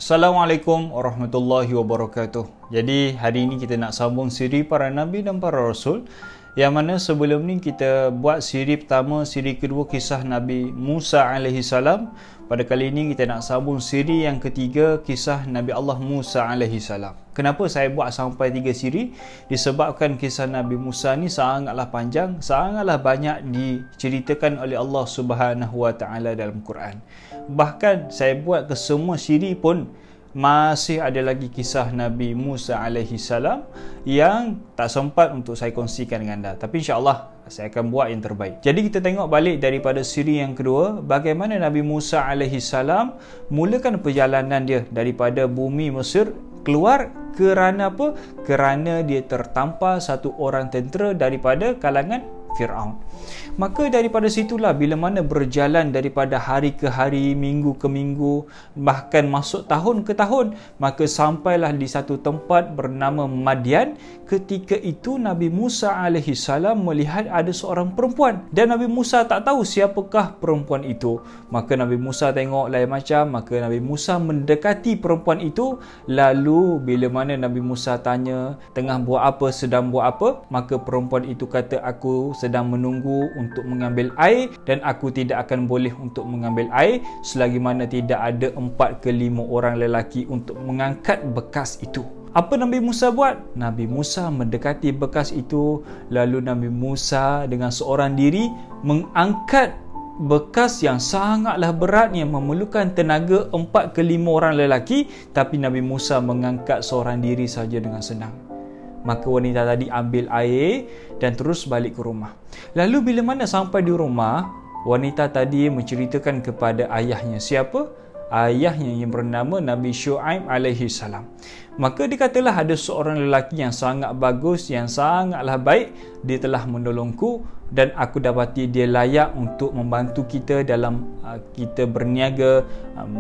Assalamualaikum warahmatullahi wabarakatuh. Jadi hari ini kita nak sambung siri para Nabi dan para Rasul, yang mana sebelum ni kita buat siri pertama, siri kedua kisah Nabi Musa alaihi salam. Pada kali ini kita nak sambung siri yang ketiga, kisah Nabi Allah Musa alaihi salam. Kenapa saya buat sampai 3 siri? Disebabkan kisah Nabi Musa ni sangatlah panjang, sangatlah banyak diceritakan oleh Allah Subhanahu Wa Taala dalam Quran. Bahkan saya buat ke semua siri pun masih ada lagi kisah Nabi Musa alaihi salam yang tak sempat untuk saya kongsikan dengan anda. Tapi insya-Allah saya akan buat yang terbaik. Jadi kita tengok balik daripada siri yang kedua, bagaimana Nabi Musa alaihi salam mulakan perjalanan dia daripada bumi Mesir keluar. Kerana apa? Kerana dia tertampar satu orang tentera daripada kalangan Fir'aun. Maka daripada situlah, bila mana berjalan daripada hari ke hari, minggu ke minggu, bahkan masuk tahun ke tahun, maka sampailah di satu tempat bernama Madian. Ketika itu Nabi Musa alaihi salam melihat ada seorang perempuan, dan Nabi Musa tak tahu siapakah perempuan itu. Maka Nabi Musa tengok lain macam, maka Nabi Musa mendekati perempuan itu. Lalu bila mana Nabi Musa tanya, tengah buat apa, sedang buat apa, maka perempuan itu kata, aku sedang menunggu untuk mengambil air, dan aku tidak akan boleh untuk mengambil air selagi mana tidak ada 4 ke 5 orang lelaki untuk mengangkat bekas itu. Apa Nabi Musa buat? Nabi Musa mendekati bekas itu, lalu Nabi Musa dengan seorang diri mengangkat bekas yang sangatlah berat, yang memerlukan tenaga 4 ke 5 orang lelaki, tapi Nabi Musa mengangkat seorang diri saja dengan senang. Maka wanita tadi ambil air dan terus balik ke rumah. Lalu bila mana sampai di rumah, wanita tadi menceritakan kepada ayahnya. Siapa? Ayahnya yang bernama Nabi Syuaib alaihi salam. Maka dikatalah, ada seorang lelaki yang sangat bagus, yang sangatlah baik, dia telah menolongku dan aku dapati dia layak untuk membantu kita dalam kita berniaga,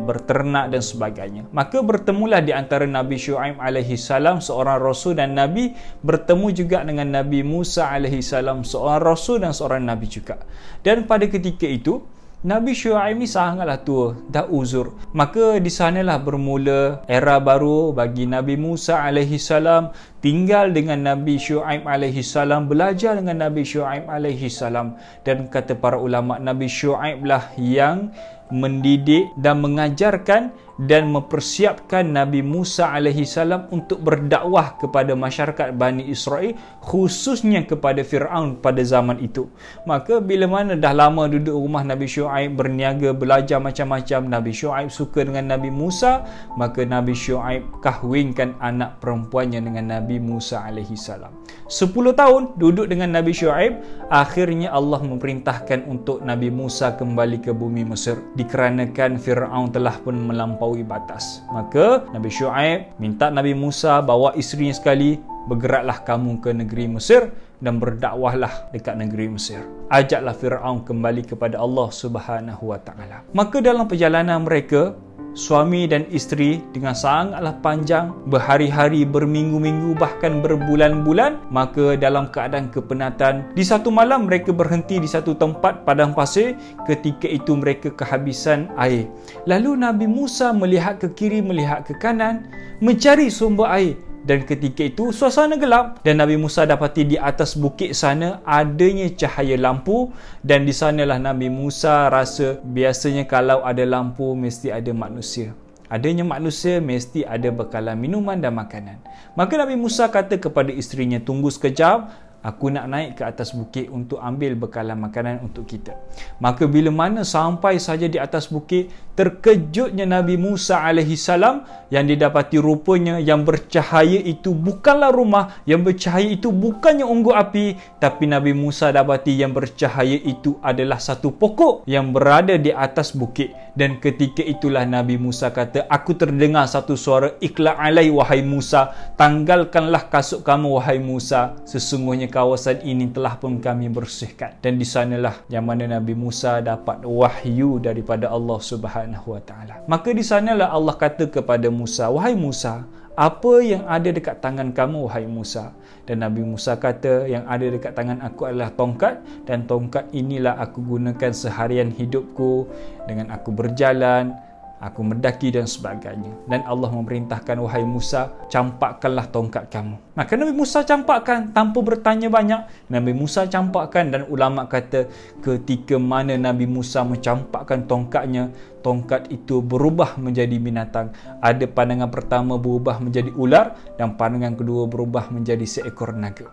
berternak dan sebagainya. Maka bertemulah di antara Nabi Syuaib alaihi salam, seorang rasul dan nabi, bertemu juga dengan Nabi Musa alaihi salam, seorang rasul dan seorang nabi juga. Dan pada ketika itu Nabi Syuaib ni sangatlah tua, dah uzur. Maka di sanalah bermula era baru bagi Nabi Musa alaihi salam, tinggal dengan Nabi Syuaib alaihi salam, belajar dengan Nabi Syuaib alaihi salam. Dan kata para ulama, Nabi Syuaib lah yang mendidik dan mengajarkan dan mempersiapkan Nabi Musa alaihi salam untuk berdakwah kepada masyarakat Bani Israel, khususnya kepada Fir'aun pada zaman itu. Maka bila mana dah lama duduk rumah Nabi Syuaib, berniaga, belajar macam-macam, Nabi Syuaib suka dengan Nabi Musa, maka Nabi Syuaib kahwinkan anak perempuannya dengan Nabi Musa alaihi salam. 10 tahun duduk dengan Nabi Syuaib, akhirnya Allah memerintahkan untuk Nabi Musa kembali ke bumi Mesir, dikarenakan Fir'aun telah pun melampaui batas. Maka Nabi Syuaib minta Nabi Musa bawa isterinya sekali, bergeraklah kamu ke negeri Mesir dan berdakwahlah dekat negeri Mesir. Ajaklah Fir'aun kembali kepada Allah Subhanahu Wa Taala. Maka dalam perjalanan mereka, suami dan isteri dengan sangatlah panjang, berhari-hari, berminggu-minggu, bahkan berbulan-bulan. Maka dalam keadaan kepenatan, di satu malam mereka berhenti di satu tempat padang pasir. Ketika itu mereka kehabisan air. Lalu Nabi Musa melihat ke kiri, melihat ke kanan, mencari sumber air. Dan ketika itu suasana gelap, dan Nabi Musa dapati di atas bukit sana adanya cahaya lampu. Dan di sanalah Nabi Musa rasa, biasanya kalau ada lampu mesti ada manusia. Adanya manusia mesti ada bekalan minuman dan makanan. Maka Nabi Musa kata kepada isterinya, tunggu sekejap, aku nak naik ke atas bukit untuk ambil bekalan makanan untuk kita. Maka bila mana sampai saja di atas bukit, terkejutnya Nabi Musa alaihi salam yang didapati rupanya yang bercahaya itu bukanlah rumah, yang bercahaya itu bukannya unggun api, tapi Nabi Musa dapati yang bercahaya itu adalah satu pokok yang berada di atas bukit. Dan ketika itulah Nabi Musa kata, aku terdengar satu suara, ikla alai wahai Musa, tanggalkanlah kasut kamu wahai Musa, sesungguhnya kawasan ini telah pun kami bersihkan. Dan di sanalah yang mana Nabi Musa dapat wahyu daripada Allah Subhanahu Wa Taala. Maka di sanalah Allah kata kepada Musa, wahai Musa, apa yang ada dekat tangan kamu wahai Musa? Dan Nabi Musa kata, yang ada dekat tangan aku adalah tongkat, dan tongkat inilah aku gunakan seharian hidupku dengan aku berjalan, aku mendaki dan sebagainya. Dan Allah memerintahkan, wahai Musa, campakkanlah tongkat kamu. Maka Nabi Musa campakkan tanpa bertanya banyak. Nabi Musa campakkan, dan ulama kata ketika mana Nabi Musa mencampakkan tongkatnya, tongkat itu berubah menjadi binatang. Ada pandangan pertama berubah menjadi ular, dan pandangan kedua berubah menjadi seekor naga.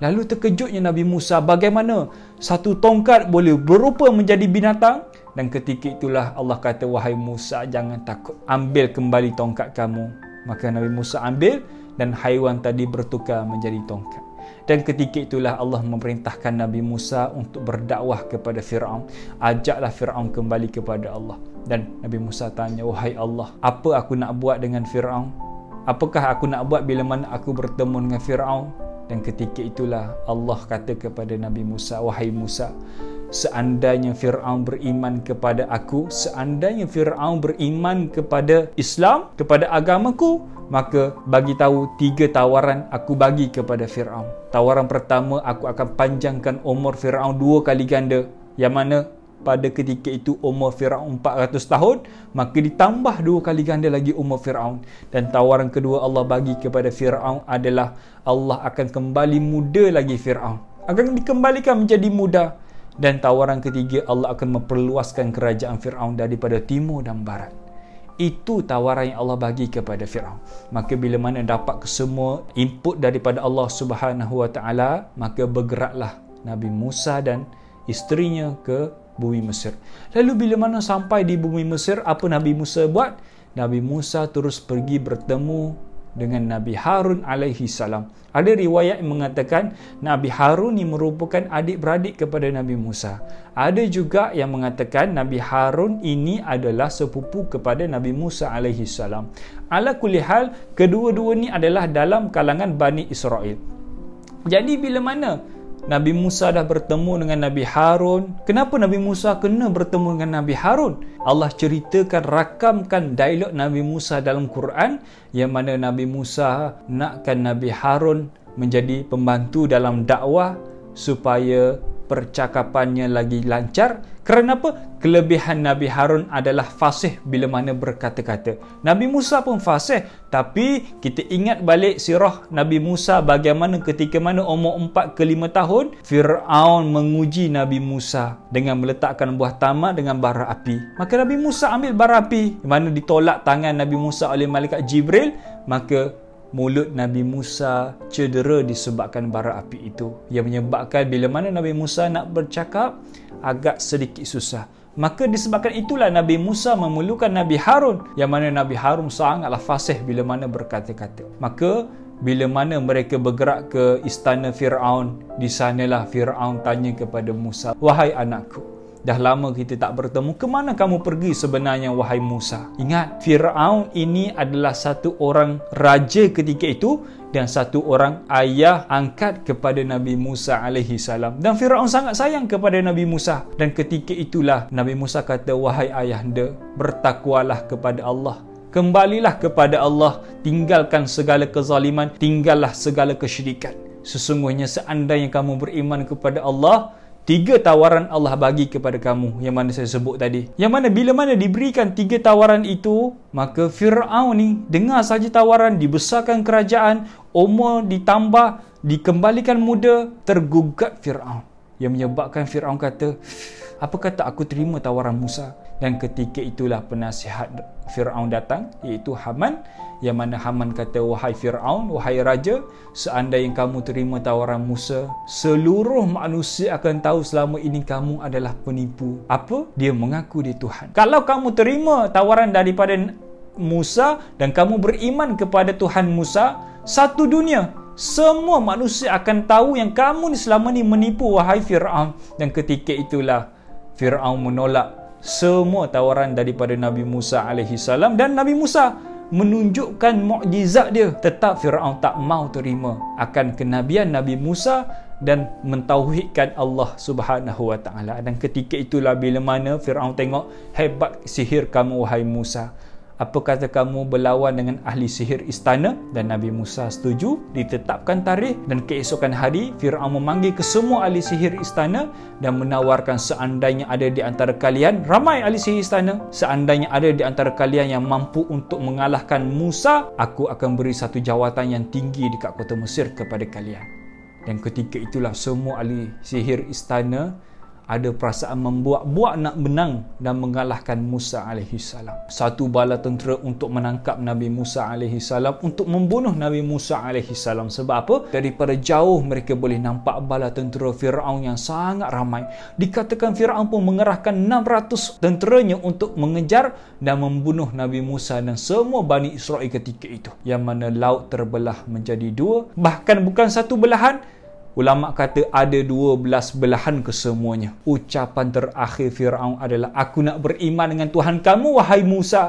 Lalu terkejutnya Nabi Musa, bagaimana satu tongkat boleh berubah menjadi binatang? Dan ketika itulah Allah kata, wahai Musa, jangan takut, ambil kembali tongkat kamu. Maka Nabi Musa ambil, dan haiwan tadi bertukar menjadi tongkat. Dan ketika itulah Allah memerintahkan Nabi Musa untuk berdakwah kepada Fir'aun. Ajaklah Fir'aun kembali kepada Allah. Dan Nabi Musa tanya, wahai Allah, apa aku nak buat dengan Fir'aun? Apakah aku nak buat bila mana aku bertemu dengan Fir'aun? Dan ketika itulah Allah kata kepada Nabi Musa, wahai Musa, seandainya Fir'aun beriman kepada aku, seandainya Fir'aun beriman kepada Islam, kepada agamaku, maka bagi tahu 3 tawaran aku bagi kepada Fir'aun. Tawaran pertama, aku akan panjangkan umur Fir'aun 2 kali ganda, yang mana pada ketika itu umur Fir'aun 400 tahun, maka ditambah 2 kali ganda lagi umur Fir'aun. Dan tawaran kedua Allah bagi kepada Fir'aun adalah Allah akan kembali muda lagi Fir'aun, akan dikembalikan menjadi muda. Dan tawaran ketiga, Allah akan memperluaskan kerajaan Fir'aun daripada timur dan barat. Itu tawaran yang Allah bagi kepada Fir'aun. Maka bila mana dapat semua input daripada Allah Subhanahu Wa Taala, maka bergeraklah Nabi Musa dan isterinya ke bumi Mesir. Lalu bila mana sampai di bumi Mesir, apa Nabi Musa buat? Nabi Musa terus pergi bertemu dengan Nabi Harun alaihi salam. Ada riwayat yang mengatakan Nabi Harun ini merupakan adik-beradik kepada Nabi Musa. Ada juga yang mengatakan Nabi Harun ini adalah sepupu kepada Nabi Musa alaihi salam. Ala kulli hal, kedua-dua ni adalah dalam kalangan Bani Israel. Jadi bila mana Nabi Musa dah bertemu dengan Nabi Harun, kenapa Nabi Musa kena bertemu dengan Nabi Harun? Allah ceritakan, rakamkan dialog Nabi Musa dalam Quran, yang mana Nabi Musa nakkan Nabi Harun menjadi pembantu dalam dakwah supaya percakapannya lagi lancar. Kerana apa? Kelebihan Nabi Harun adalah fasih bila mana berkata-kata. Nabi Musa pun fasih, tapi kita ingat balik sirah Nabi Musa bagaimana ketika mana umur 4 ke 5 tahun Fir'aun menguji Nabi Musa dengan meletakkan buah tamar dengan bara api. Maka Nabi Musa ambil bara api, di mana ditolak tangan Nabi Musa oleh malaikat Jibril, maka mulut Nabi Musa cedera disebabkan bara api itu, yang menyebabkan bila mana Nabi Musa nak bercakap agak sedikit susah. Maka disebabkan itulah Nabi Musa memerlukan Nabi Harun, yang mana Nabi Harun sangatlah fasih bila mana berkata-kata. Maka bila mana mereka bergerak ke istana Fir'aun, di sanalah Fir'aun tanya kepada Musa, wahai anakku, dah lama kita tak bertemu, ke mana kamu pergi sebenarnya wahai Musa? Ingat, Fir'aun ini adalah satu orang raja ketika itu dan satu orang ayah angkat kepada Nabi Musa alaihi salam. Dan Fir'aun sangat sayang kepada Nabi Musa. Dan ketika itulah Nabi Musa kata, wahai ayahanda, bertakwalah kepada Allah. Kembalilah kepada Allah, tinggalkan segala kezaliman, tinggallah segala kesyirikan. Sesungguhnya seandainya kamu beriman kepada Allah, 3 tawaran Allah bagi kepada kamu yang mana saya sebut tadi. Yang mana bila mana diberikan 3 tawaran itu, maka Fir'aun ni dengar saja tawaran, dibesarkan kerajaan, umur ditambah, dikembalikan muda, tergugat Fir'aun. Yang menyebabkan Fir'aun kata, apa kata aku terima tawaran Musa? Dan ketika itulah penasihat Fir'aun datang, iaitu Haman, yang mana Haman kata, wahai Fir'aun, wahai raja, seandainya kamu terima tawaran Musa, seluruh manusia akan tahu selama ini kamu adalah penipu. Apa? Dia mengaku dia Tuhan. Kalau kamu terima tawaran daripada Musa dan kamu beriman kepada Tuhan Musa, satu dunia, semua manusia akan tahu yang kamu ni selama ni menipu, wahai Fir'aun. Dan ketika itulah Fir'aun menolak semua tawaran daripada Nabi Musa alaihi salam, dan Nabi Musa menunjukkan mukjizat dia. Tetap Fir'aun tak mau terima akan kenabian Nabi Musa dan mentauhidkan Allah Subhanahu Wa Taala. Dan ketika itulah bila mana Fir'aun tengok hebat sihir kamu wahai Musa, Apa kata kamu berlawan dengan ahli sihir istana? Dan Nabi Musa setuju. Ditetapkan tarikh dan keesokan hari Firaun memanggil ke semua ahli sihir istana dan menawarkan seandainya ada di antara kalian, ramai ahli sihir istana, seandainya ada di antara kalian yang mampu untuk mengalahkan Musa, aku akan beri satu jawatan yang tinggi dekat kota Mesir kepada kalian. Dan ketika itulah semua ahli sihir istana ada perasaan membuat-buat nak menang dan mengalahkan Musa AS. Satu bala tentera untuk menangkap Nabi Musa AS, untuk membunuh Nabi Musa AS. Sebab apa? Daripada jauh mereka boleh nampak bala tentera Firaun yang sangat ramai. Dikatakan Firaun pun mengerahkan 600 tenteranya untuk mengejar dan membunuh Nabi Musa dan semua Bani Israel ketika itu. Yang mana laut terbelah menjadi dua, bahkan bukan satu belahan. Ulama kata ada 12 belahan kesemuanya. Ucapan terakhir Firaun adalah, aku nak beriman dengan Tuhan kamu wahai Musa.